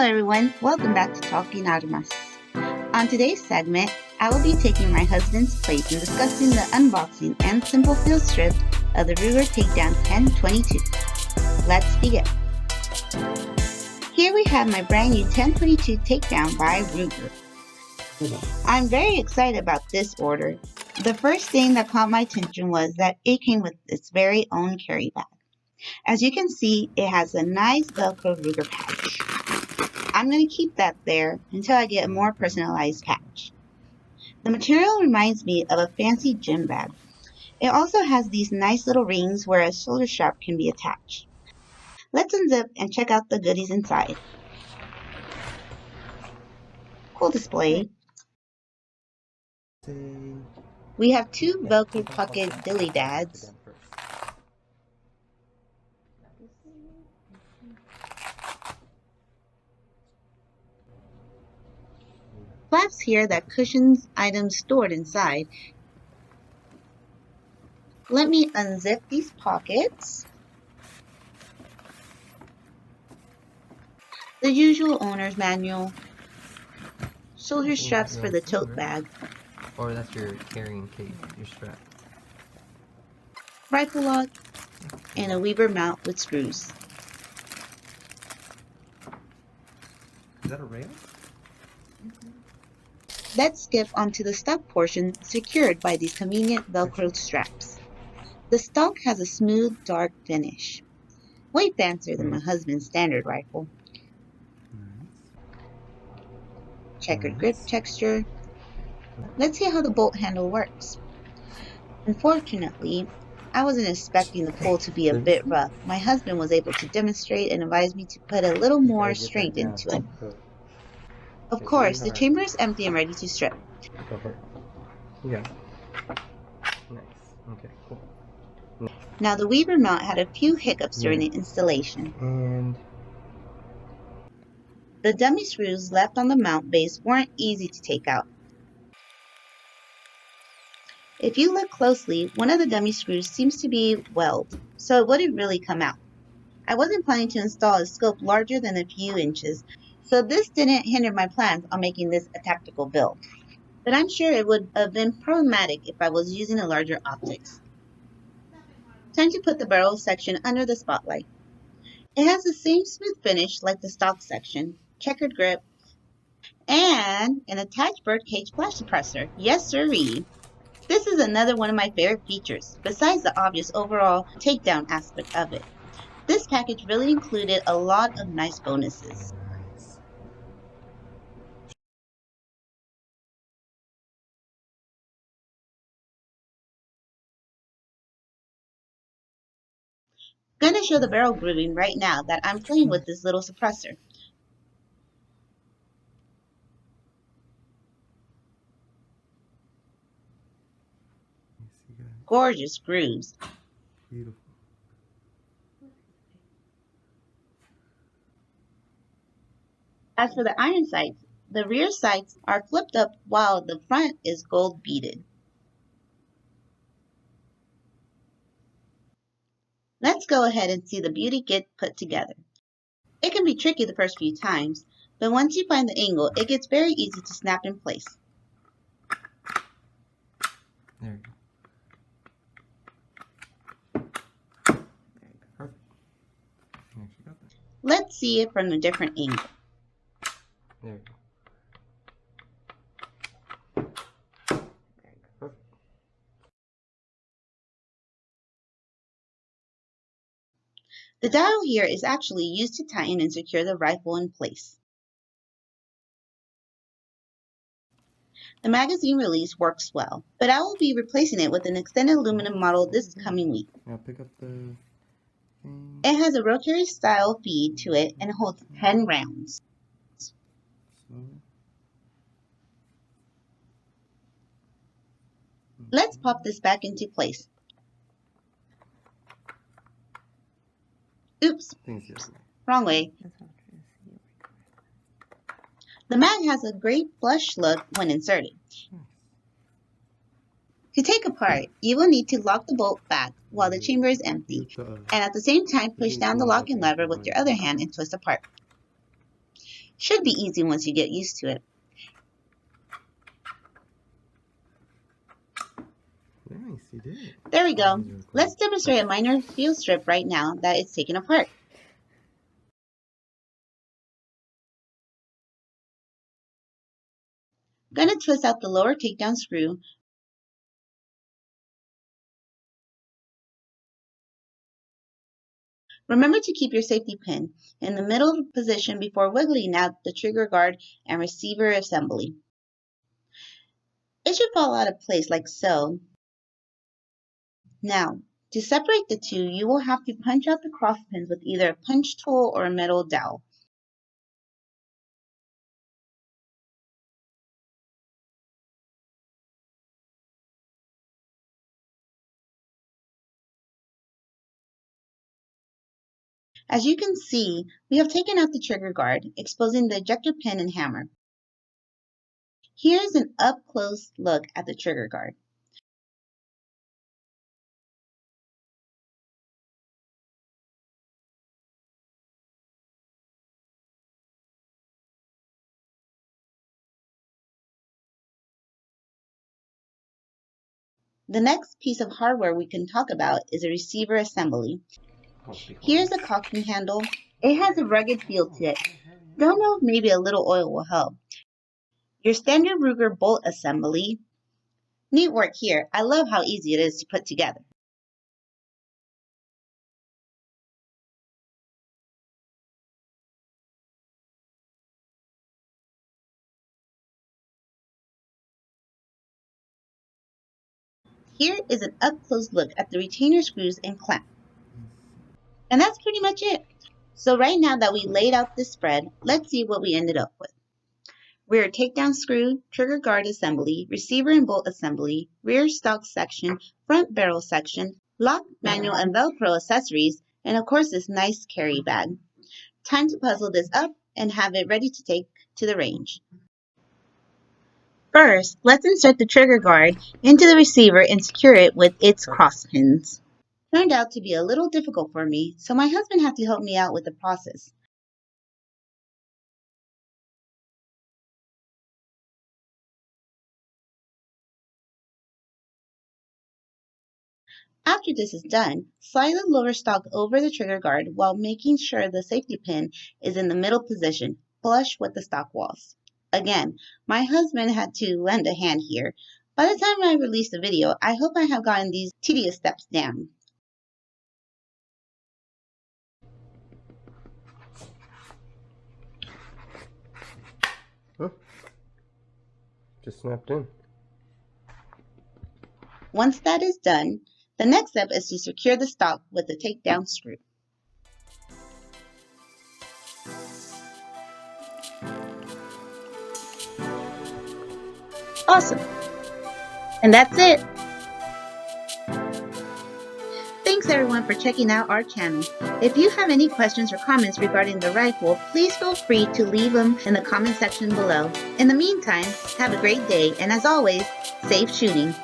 everyone, welcome back to TalkinArmas. On today's segment, I will be taking my husband's place and discussing the unboxing and simple field strip of the Ruger TakeDown 1022. Let's begin. Here we have my brand new 1022 TakeDown by Ruger. I'm very excited about this order. The first thing that caught my attention was that it came with its very own carry bag. As you can see, it has a nice Velcro Ruger patch. I'm going to keep that there until I get a more personalized patch. The material reminds me of a fancy gym bag. It also has these nice little rings where a shoulder strap can be attached. Let's unzip and check out the goodies inside. Cool display. We have two Velcro pocket dilly dads. Flaps here that cushions items stored inside. Let me unzip these pockets. The usual owner's manual. Shoulder straps for the tote bag. Or that's your carrying case, your strap. Rifle lock. And a Weaver mount with screws. Is that a rail? Let's skip onto the stock portion secured by these convenient Velcro straps. The stock has a smooth, dark finish. Way fancier than my husband's standard rifle. Checkered grip texture. Let's see how the bolt handle works. Unfortunately, I wasn't expecting the pull to be a bit rough. My husband was able to demonstrate and advise me to put a little more strength into it. Of course, the chamber is empty and ready to strip. Go for it. Yeah. Nice. Okay, cool. Now the Weaver mount had a few hiccups during the installation. And the dummy screws left on the mount base weren't easy to take out. If you look closely, one of the dummy screws seems to be welded, so it wouldn't really come out. I wasn't planning to install a scope larger than a few inches, so this didn't hinder my plans on making this a tactical build. But I'm sure it would have been problematic if I was using a larger optics. Time to put the barrel section under the spotlight. It has the same smooth finish like the stock section, checkered grip, and an attached birdcage flash suppressor. Yes sirree! This is another one of my favorite features, besides the obvious overall takedown aspect of it. This package really included a lot of nice bonuses. Gonna show the barrel grooving right now that I'm playing with this little suppressor. Gorgeous grooves. beautiful. As for the iron sights, the rear sights are flipped up while the front is gold beaded. Let's go ahead and see the beauty get put together. It can be tricky the first few times, but once you find the angle, it gets very easy to snap in place. There you go. Perfect. You actually got that. Let's see it from a different angle. There you go. Perfect. The dial here is actually used to tighten and secure the rifle in place. The magazine release works well, but I will be replacing it with an extended aluminum model this coming week. Now pick up the thing. It has a rotary style feed to it and holds 10 rounds. Slowly. Let's pop this back into place. Oops, Things the other way. wrong way. The mag has a great flush look when inserted. To take apart, you will need to lock the bolt back while the chamber is empty, and at the same time push down the locking lever with your other hand and twist apart. Should be easy once you get used to it. Nice, you did it. There we go. Really cool. Let's demonstrate a minor field strip right now that it's taken apart. I'm going to twist out the lower takedown screw. Remember to keep your safety pin in the middle position before wiggling out the trigger guard and receiver assembly. It should fall out of place like so. Now, to separate the two, you will have to punch out the cross pins with either a punch tool or a metal dowel. As you can see, we have taken out the trigger guard, exposing the ejector pin and hammer. Here's an up-close look at the trigger guard. The next piece of hardware we can talk about is a receiver assembly. Here's a cocking handle. It has a rugged feel to it. Don't know if maybe a little oil will help. Your standard Ruger bolt assembly. Neat work here. I love how easy it is to put together. Here is an up-close look at the retainer screws and clamp. And that's pretty much it. So right now that we laid out this spread, let's see what we ended up with. Rear takedown screw, trigger guard assembly, receiver and bolt assembly, rear stock section, front barrel section, lock, manual, and Velcro accessories, and of course this nice carry bag. Time to puzzle this up and have it ready to take to the range. First, let's insert the trigger guard into the receiver and secure it with its cross pins. Turned out to be a little difficult for me, so my husband had to help me out with the process. After this is done, slide the lower stock over the trigger guard while making sure the safety pin is in the middle position, flush with the stock walls. Again, my husband had to lend a hand here. By the time I release the video, I hope I have gotten these tedious steps down. Huh? Just snapped in. Once that is done, the next step is to secure the stock with the takedown screw. Awesome! And that's it! Thanks everyone for checking out our channel. If you have any questions or comments regarding the rifle, please feel free to leave them in the comment section below. In the meantime, have a great day, and as always, safe shooting!